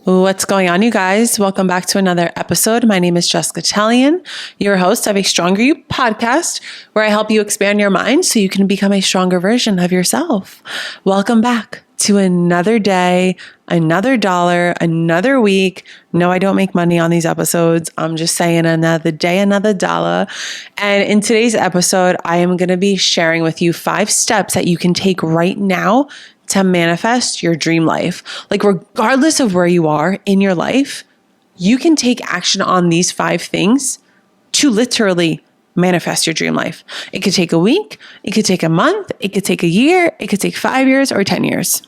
What's going on, you guys? Welcome back to another episode. My name is Jessica Tellian, your host of a Stronger You podcast, where I help you expand your mind so you can become a stronger version of yourself. Welcome back to another day, another dollar, another week. No, I don't make money on these episodes. I'm just saying another day, another dollar. And in today's episode, I am going to be sharing with you 5 steps that you can take right now to manifest your dream life. Like, regardless of where you are in your life, you can take action on these 5 things to literally manifest your dream life. It could take a week, it could take a month, it could take a year, it could take 5 years or 10 years.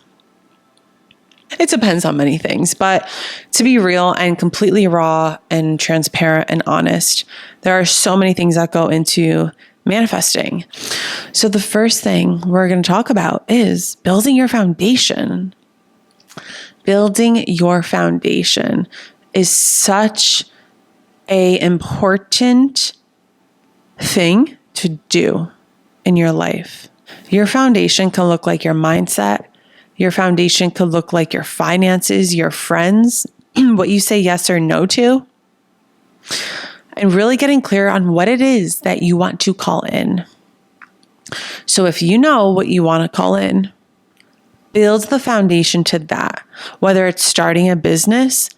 It depends on many things, but to be real and completely raw and transparent and honest, there are so many things that go into manifesting. So the first thing we're going to talk about is building your foundation. Building your foundation is such an important thing to do in your life. Your foundation can look like your mindset. Your foundation could look like your finances, your friends, what you say yes or no to, and really getting clear on what it is that you want to call in. So if you know what you want to call in, build the foundation to that. Whether it's starting a business,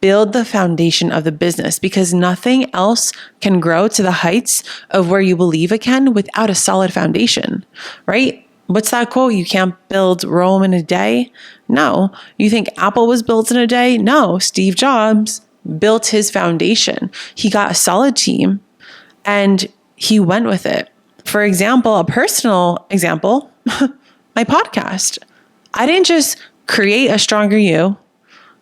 build the foundation of the business, because nothing else can grow to the heights of where you believe it can without a solid foundation, right? What's that quote? You can't build Rome in a day. No. You think Apple was built in a day? No. Steve Jobs built his foundation. He got a solid team and he went with it. For example, a personal example, my podcast. I didn't just create a Stronger You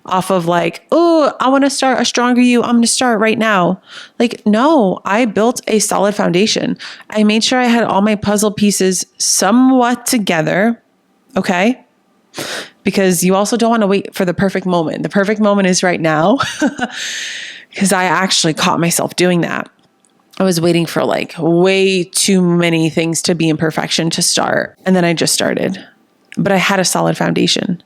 off of like, oh, I want to start a Stronger You. I'm going to start right now. Like, no, I built a solid foundation. I made sure I had all my puzzle pieces somewhat together. Okay. Because you also don't want to wait for the perfect moment. The perfect moment is right now. Because I actually caught myself doing that. I was waiting for like way too many things to be in perfection to start. And then I just started. But I had a solid foundation.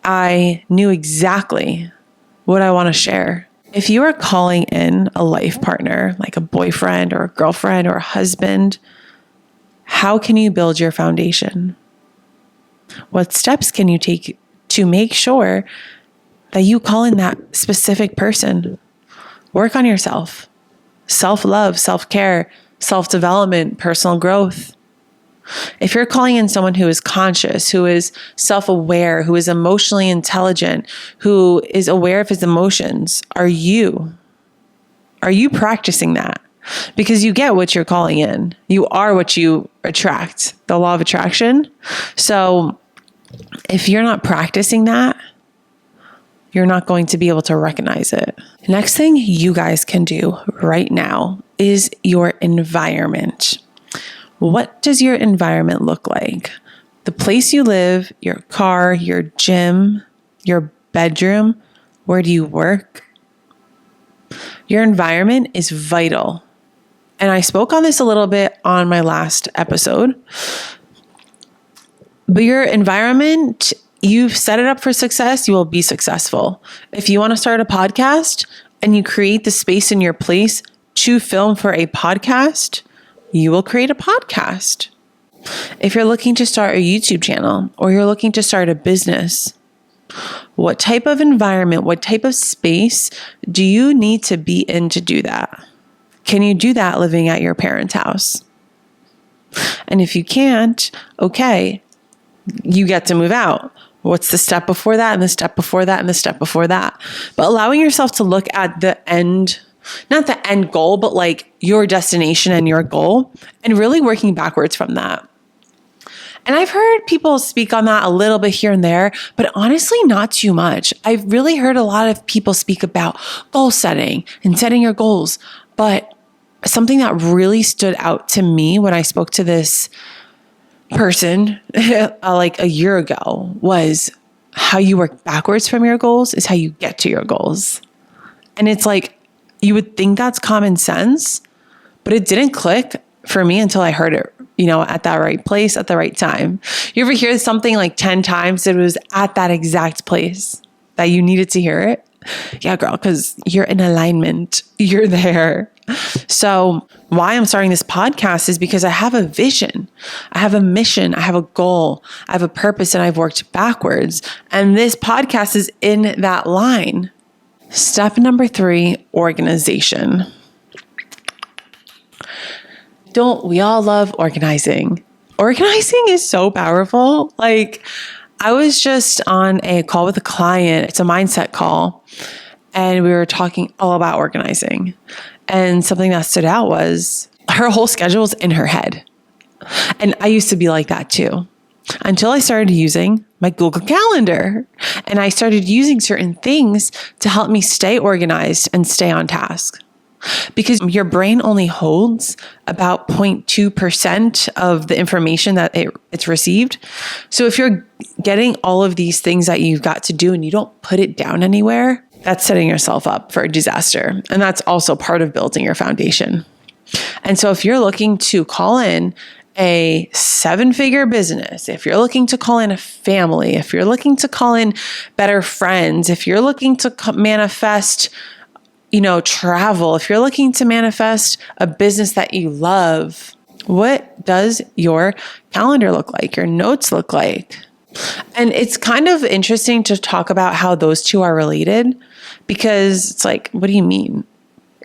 I knew exactly what I want to share. If you are calling in a life partner, like a boyfriend or a girlfriend or a husband, how can you build your foundation? What steps can you take to make sure that you call in that specific person? Work on yourself. Self-love, self-care, self-development, personal growth. If you're calling in someone who is conscious, who is self-aware, who is emotionally intelligent, who is aware of his emotions, are you practicing that? Because you get what you're calling in. You are what you attract, the law of attraction. So if you're not practicing that, you're not going to be able to recognize it. Next thing you guys can do right now is your environment. What does your environment look like? The place you live, your car, your gym, your bedroom, where do you work? Your environment is vital. And I spoke on this a little bit on my last episode. But your environment, you've set it up for success, you will be successful. If you want to start a podcast and you create the space in your place to film for a podcast, you will create a podcast. If you're looking to start a YouTube channel or you're looking to start a business, what type of environment, what type of space do you need to be in to do that? Can you do that living at your parents' house? And if you can't, okay, you get to move out. What's the step before that and the step before that and the step before that? But allowing yourself to look at the end, not the end goal, but like your destination and your goal, and really working backwards from that. And I've heard people speak on that a little bit here and there, but honestly, not too much. I've really heard a lot of people speak about goal setting and setting your goals. But something that really stood out to me when I spoke to this person like a year ago was how you work backwards from your goals is how you get to your goals. And it's like, you would think that's common sense, but it didn't click for me until I heard it, at that right place, at the right time. You ever hear something like 10 times, it was at that exact place. that you needed to hear it? Yeah, girl, because you're in alignment. You're there. So why I'm starting this podcast is because I have a vision. I have a mission. I have a goal. I have a purpose, and I've worked backwards. And this podcast is in that line. Step number 3, organization. Don't we all love organizing? Organizing is so powerful. Like, I was just on a call with a client. It's a mindset call. And we were talking all about organizing. And something that stood out was her whole schedule was in her head. And I used to be like that too, until I started using my Google Calendar. And I started using certain things to help me stay organized and stay on task. Because your brain only holds about 0.2% of the information that it's received. So if you're getting all of these things that you've got to do and you don't put it down anywhere, that's setting yourself up for a disaster. And that's also part of building your foundation. And so if you're looking to call in a 7-figure business, if you're looking to call in a family, if you're looking to call in better friends, if you're looking to manifest travel, if you're looking to manifest a business that you love, what does your calendar look like? Your notes look like? And it's kind of interesting to talk about how those two are related, because it's like, what do you mean?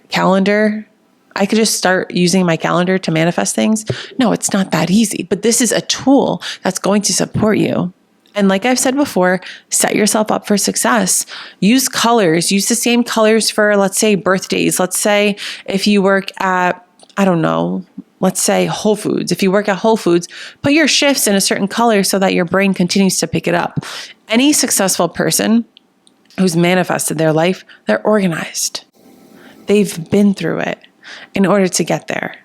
Calendar? I could just start using my calendar to manifest things? No, it's not that easy, but this is a tool that's going to support you. And like I've said before, set yourself up for success. Use colors. Use the same colors for, let's say, birthdays. Let's say if you work at, let's say Whole Foods. If you work at Whole Foods, put your shifts in a certain color so that your brain continues to pick it up. Any successful person who's manifested their life, they're organized. They've been through it in order to get there.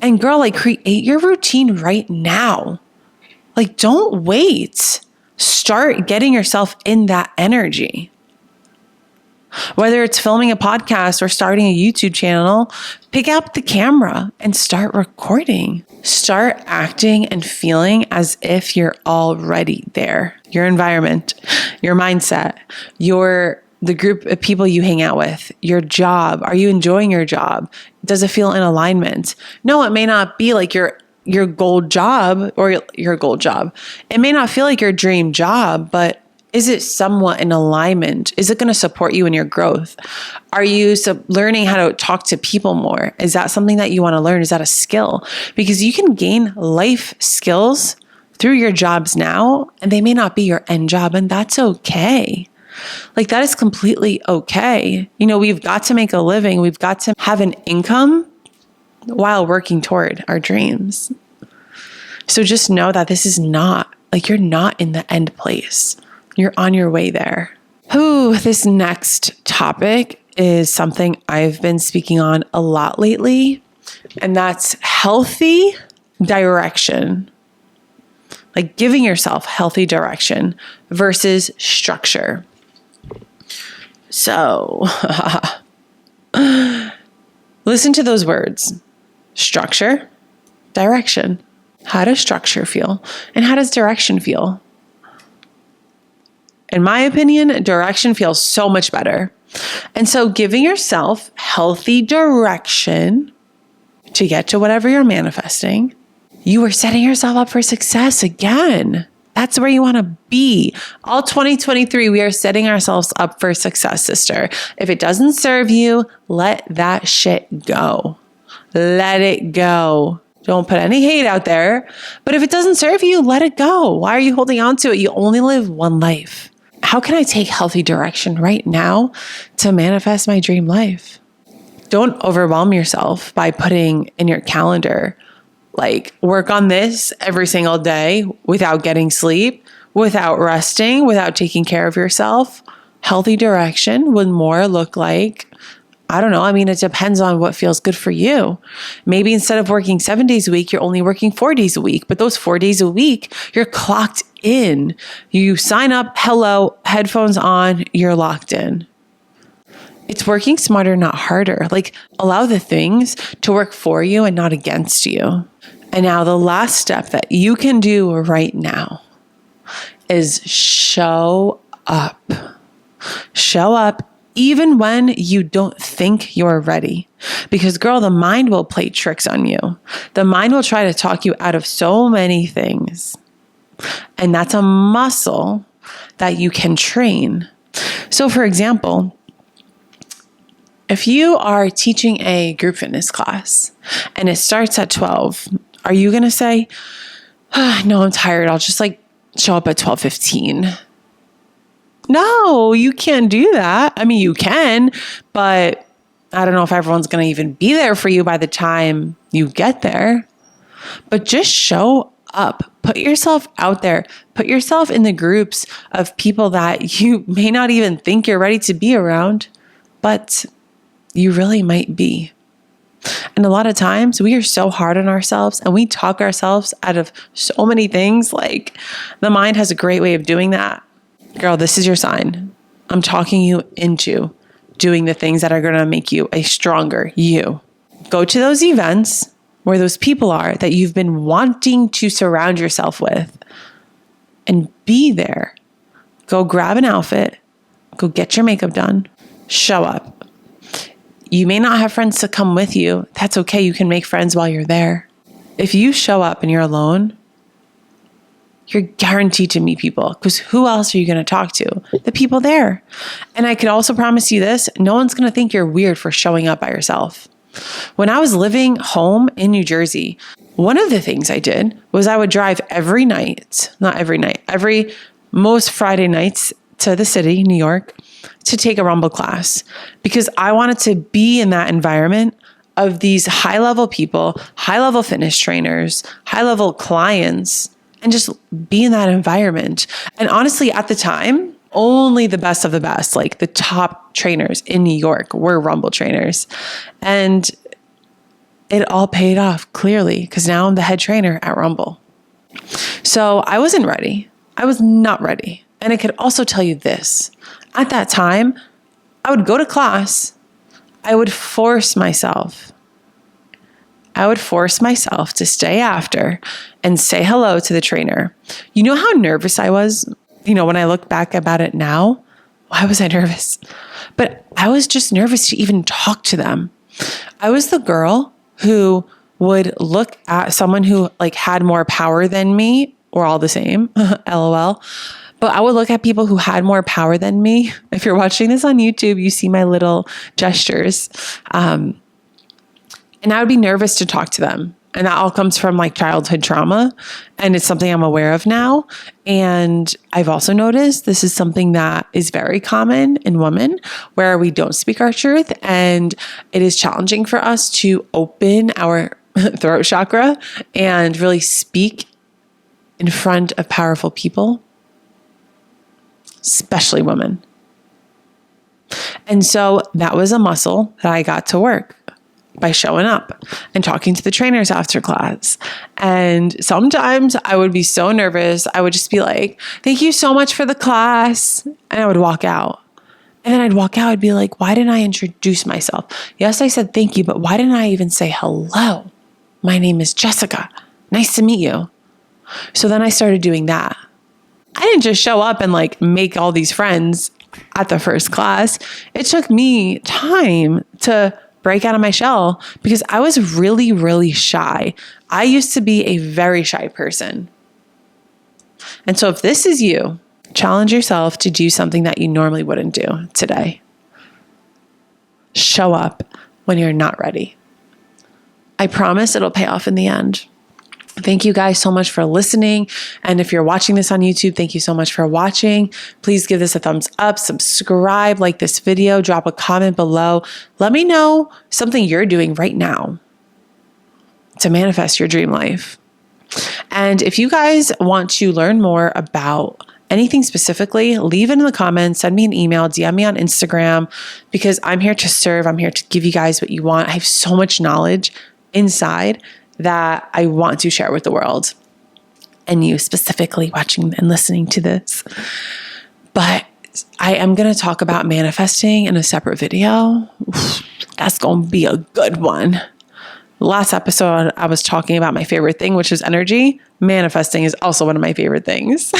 And girl, create your routine right now. Don't wait. Start getting yourself in that energy. Whether it's filming a podcast or starting a YouTube channel, pick up the camera and start recording. Start acting and feeling as if you're already there. Your environment, your mindset, the group of people you hang out with, your job. Are you enjoying your job? Does it feel in alignment? No, it may not be like your gold job or your gold job. It may not feel like your dream job, but is it somewhat in alignment? Is it going to support you in your growth? Are you learning how to talk to people more? Is that something that you want to learn? Is that a skill? Because you can gain life skills through your jobs now, and they may not be your end job, and that's okay. That is completely okay. We've got to make a living. We've got to have an income while working toward our dreams. So just know that this is not, you're not in the end place. You're on your way there. This next topic is something I've been speaking on a lot lately, and that's healthy direction. Giving yourself healthy direction versus structure. So, listen to those words. Structure, direction. How does structure feel? And how does direction feel? In my opinion, direction feels so much better. And so giving yourself healthy direction to get to whatever you're manifesting, you are setting yourself up for success again. That's where you want to be. All 2023, we are setting ourselves up for success, sister. If it doesn't serve you, let that shit go. Let it go. Don't put any hate out there. But if it doesn't serve you, let it go. Why are you holding on to it? You only live one life. How can I take healthy direction right now to manifest my dream life? Don't overwhelm yourself by putting in your calendar, work on this every single day without getting sleep, without resting, without taking care of yourself. Healthy direction would more look like, it depends on what feels good for you. Maybe instead of working 7 days a week, you're only working 4 days a week. But those 4 days a week, you're clocked in. You sign up, hello, headphones on, you're locked in. It's working smarter, not harder. Allow the things to work for you and not against you. And now the last step that you can do right now is show up. Show up even when you don't think you're ready. Because girl, the mind will play tricks on you. The mind will try to talk you out of so many things. And that's a muscle that you can train. So for example, if you are teaching a group fitness class and it starts at 12, are you going to say, no, I'm tired. I'll just show up at 12:15. No, you can't do that. I mean, you can, but I don't know if everyone's going to even be there for you by the time you get there. But just show up. Put yourself out there. Put yourself in the groups of people that you may not even think you're ready to be around, but you really might be. And a lot of times we are so hard on ourselves and we talk ourselves out of so many things. Like the mind has a great way of doing that. Girl, this is your sign. I'm talking you into doing the things that are going to make you a stronger you. Go to those events where those people are that you've been wanting to surround yourself with and be there. Go grab an outfit. Go get your makeup done. Show up. You may not have friends to come with you. That's okay. You can make friends while you're there. If you show up and you're alone, you're guaranteed to meet people because who else are you going to talk to? The people there. And I can also promise you this, no one's going to think you're weird for showing up by yourself. When I was living home in New Jersey, one of the things I did was I would drive every most Friday nights to the city, New York, to take a Rumble class because I wanted to be in that environment of these high-level people, high-level fitness trainers, high-level clients, and just be in that environment. And honestly, at the time, only the best of the best, like the top trainers in New York were Rumble trainers. And it all paid off clearly because now I'm the head trainer at Rumble. So I wasn't ready. I was not ready. And I could also tell you this. At that time, I would go to class. I would force myself to stay after and say hello to the trainer. You know how nervous I was? When I look back about it now, why was I nervous? But I was just nervous to even talk to them. I was the girl who would look at someone who had more power than me. We're all the same, LOL. But I would look at people who had more power than me. If you're watching this on YouTube, you see my little gestures. And I would be nervous to talk to them. And that all comes from childhood trauma. And it's something I'm aware of now. And I've also noticed this is something that is very common in women where we don't speak our truth. And it is challenging for us to open our throat chakra and really speak in front of powerful people, especially women. And so that was a muscle that I got to work by showing up and talking to the trainers after class. And sometimes I would be so nervous. I would just be like, thank you so much for the class. And I would walk out. And then I'd walk out. I'd be like, why didn't I introduce myself? Yes, I said thank you, but why didn't I even say hello? My name is Jessica. Nice to meet you. So then I started doing that. I didn't just show up and make all these friends at the first class. It took me time to break out of my shell because I was really, really shy. I used to be a very shy person. And so if this is you, challenge yourself to do something that you normally wouldn't do today. Show up when you're not ready. I promise it'll pay off in the end. Thank you guys so much for listening. And if you're watching this on YouTube, thank you so much for watching. Please give this a thumbs up, subscribe, like this video, drop a comment below. Let me know something you're doing right now to manifest your dream life. And if you guys want to learn more about anything specifically, leave it in the comments, send me an email, DM me on Instagram, because I'm here to serve. I'm here to give you guys what you want. I have so much knowledge inside that I want to share with the world and you specifically watching and listening to this. But I am going to talk about manifesting in a separate video. That's going to be a good one. Last episode, I was talking about my favorite thing, which is energy. Manifesting is also one of my favorite things.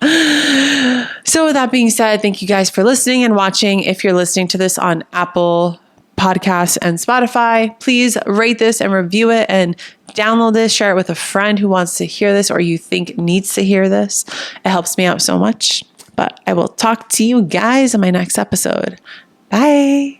So with that being said, thank you guys for listening and watching. If you're listening to this on Apple Podcasts and Spotify, please rate this and review it and download this, share it with a friend who wants to hear this or you think needs to hear this. It helps me out so much. But I will talk to you guys in my next episode. Bye.